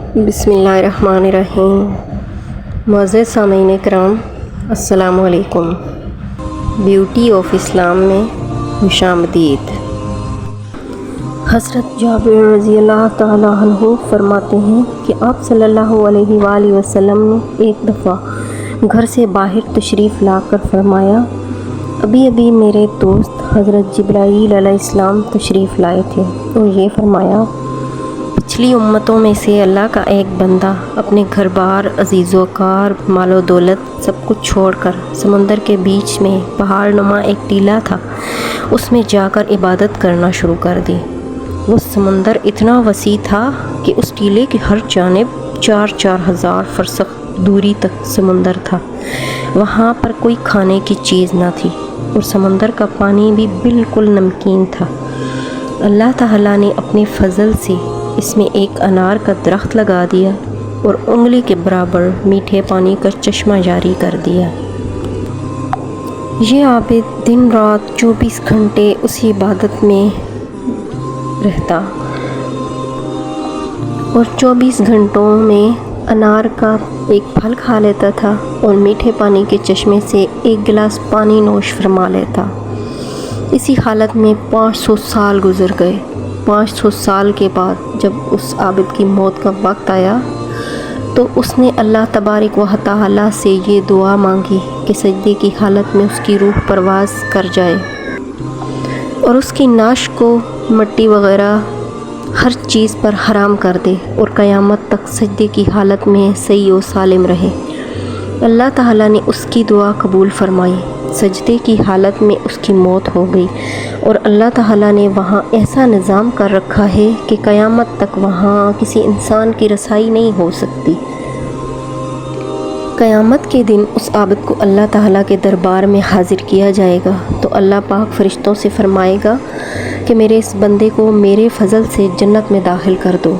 بسم اللہ الرحمن الرحیم۔ معزز سامعین کرام، السلام علیکم۔ بیوٹی آف اسلام میں خوش آمدید۔ حضرت جابر رضی اللہ تعالیٰ عنہ فرماتے ہیں کہ آپ صلی اللہ علیہ وآلہ وسلم نے ایک دفعہ گھر سے باہر تشریف لا کر فرمایا، ابھی میرے دوست حضرت جبرائیل علیہ السلام تشریف لائے تھے اور یہ فرمایا، پچھلی امتوں میں سے اللہ کا ایک بندہ اپنے گھر بار، عزیز و کار، مال و دولت سب کچھ چھوڑ کر سمندر کے بیچ میں پہاڑ نما ایک ٹیلا تھا، اس میں جا کر عبادت کرنا شروع کر دی۔ وہ سمندر اتنا وسیع تھا کہ اس ٹیلے کی ہر جانب 4,000 فرسخ دوری تک سمندر تھا۔ وہاں پر کوئی کھانے کی چیز نہ تھی اور سمندر کا پانی بھی بالکل نمکین تھا۔ اللہ تعالیٰ نے اپنے فضل سے اس میں ایک انار کا درخت لگا دیا اور انگلی کے برابر میٹھے پانی کا چشمہ جاری کر دیا۔ یہ عابد دن رات 24 گھنٹے اسی عبادت میں رہتا اور 24 گھنٹوں میں انار کا ایک پھل کھا لیتا تھا اور میٹھے پانی کے چشمے سے ایک گلاس پانی نوش فرما لیتا۔ اسی حالت میں 500 سال گزر گئے۔ 500 سال کے بعد جب اس عابد کی موت کا وقت آیا تو اس نے اللہ تبارک و تعالیٰ سے یہ دعا مانگی کہ سجدے کی حالت میں اس کی روح پرواز کر جائے اور اس کی نعش کو مٹی وغیرہ ہر چیز پر حرام کر دے اور قیامت تک سجدے کی حالت میں صحیح و سالم رہے۔ اللہ تعالیٰ نے اس کی دعا قبول فرمائی۔ سجدے کی حالت میں اس کی موت ہو گئی اور اللہ تعالیٰ نے وہاں ایسا نظام کر رکھا ہے کہ قیامت تک وہاں کسی انسان کی رسائی نہیں ہو سکتی۔ قیامت کے دن اس عابد کو اللہ تعالیٰ کے دربار میں حاضر کیا جائے گا تو اللہ پاک فرشتوں سے فرمائے گا کہ میرے اس بندے کو میرے فضل سے جنت میں داخل کر دو۔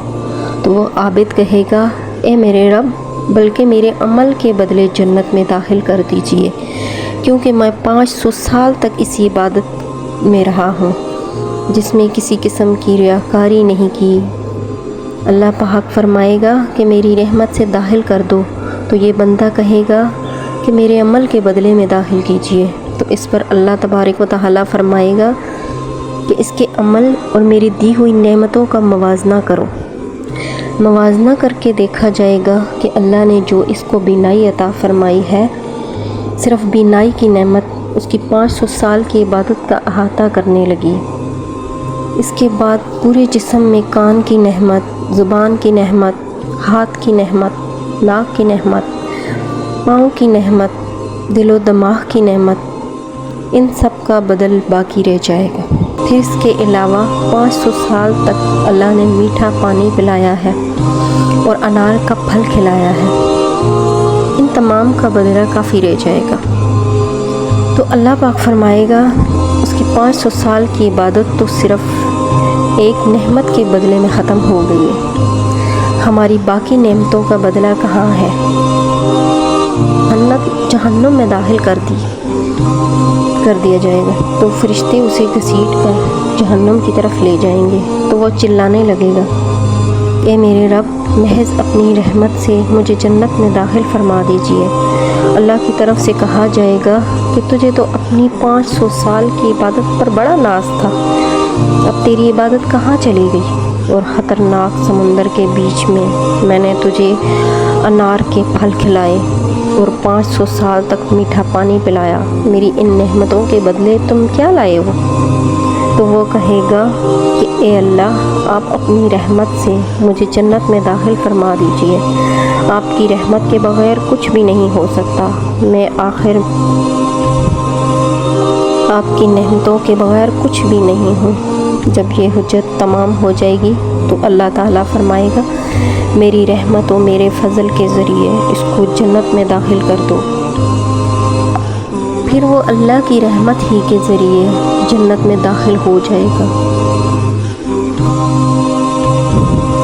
تو وہ عابد کہے گا، اے میرے رب، بلکہ میرے عمل کے بدلے جنت میں داخل کر دیجئے، کیونکہ میں 500 سال تک اسی عبادت میں رہا ہوں جس میں کسی قسم کی ریاکاری نہیں کی۔ اللہ پاک فرمائے گا کہ میری رحمت سے داخل کر دو، تو یہ بندہ کہے گا کہ میرے عمل کے بدلے میں داخل کیجئے۔ تو اس پر اللہ تبارک و تعالیٰ فرمائے گا کہ اس کے عمل اور میری دی ہوئی نعمتوں کا موازنہ کرو۔ موازنہ کر کے دیکھا جائے گا کہ اللہ نے جو اس کو بینائی عطا فرمائی ہے، صرف بینائی کی نعمت اس کی 500 سال کی عبادت کا احاطہ کرنے لگی۔ اس کے بعد پورے جسم میں کان کی نعمت، زبان کی نعمت، ہاتھ کی نعمت، ناک کی نعمت، پاؤں کی نعمت، دل و دماغ کی نعمت، ان سب کا بدل باقی رہ جائے گا۔ پھر اس کے علاوہ 500 سال تک اللہ نے میٹھا پانی پلایا ہے اور انار کا پھل کھلایا ہے، ان تمام کا بدلہ کافی رہ جائے گا۔ تو اللہ پاک فرمائے گا اس کی 500 سال کی عبادت تو صرف ایک نعمت کے بدلے میں ختم ہو گئی ہے، ہماری باقی نعمتوں کا بدلہ کہاں ہے؟ جہنم میں داخل کر دیا جائے گا۔ تو فرشتے اسے گھسیٹ کر جہنم کی طرف لے جائیں گے تو وہ چلانے لگے گا، اے میرے رب، محض اپنی رحمت سے مجھے جنت میں داخل فرما دیجئے۔ اللہ کی طرف سے کہا جائے گا کہ تجھے تو اپنی 500 سال کی عبادت پر بڑا ناز تھا، اب تیری عبادت کہاں چلی گئی؟ اور خطرناک سمندر کے بیچ میں نے تجھے انار کے پھل کھلائے اور 500 سال تک میٹھا پانی پلایا، میری ان نعمتوں کے بدلے تم کیا لائے ہو؟ تو وہ کہے گا کہ اے اللہ، آپ اپنی رحمت سے مجھے جنت میں داخل فرما دیجئے، آپ کی رحمت کے بغیر کچھ بھی نہیں ہو سکتا، میں آخر آپ کی نعمتوں کے بغیر کچھ بھی نہیں ہوں۔ جب یہ حجت تمام ہو جائے گی تو اللہ تعالیٰ فرمائے گا، میری رحمت و میرے فضل کے ذریعے اس کو جنت میں داخل کر دو۔ پھر وہ اللہ کی رحمت ہی کے ذریعے جنت میں داخل ہو جائے گا۔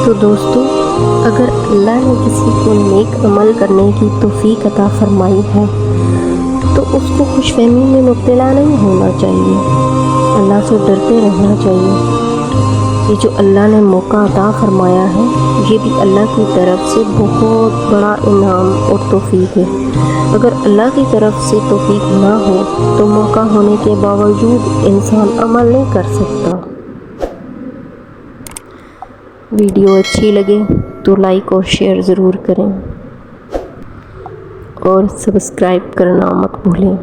تو دوستو، اگر اللہ نے کسی کو نیک عمل کرنے کی توفیق عطا فرمائی ہے تو اس کو خوش فہمی میں مبتلا نہیں ہونا چاہیے، اللہ سے ڈرتے رہنا چاہیے۔ یہ جو اللہ نے موقع عطا فرمایا ہے یہ بھی اللہ کی طرف سے بہت بڑا انعام اور توفیق ہے۔ اگر اللہ کی طرف سے توفیق نہ ہو تو موقع ہونے کے باوجود انسان عمل نہیں کر سکتا۔ ویڈیو اچھی لگے تو لائک اور شیئر ضرور کریں اور سبسکرائب کرنا مت بھولیں۔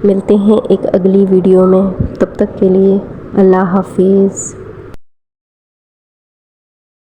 ملتے ہیں ایک اگلی ویڈیو میں، تب تک کے لیے اللہ حافظ۔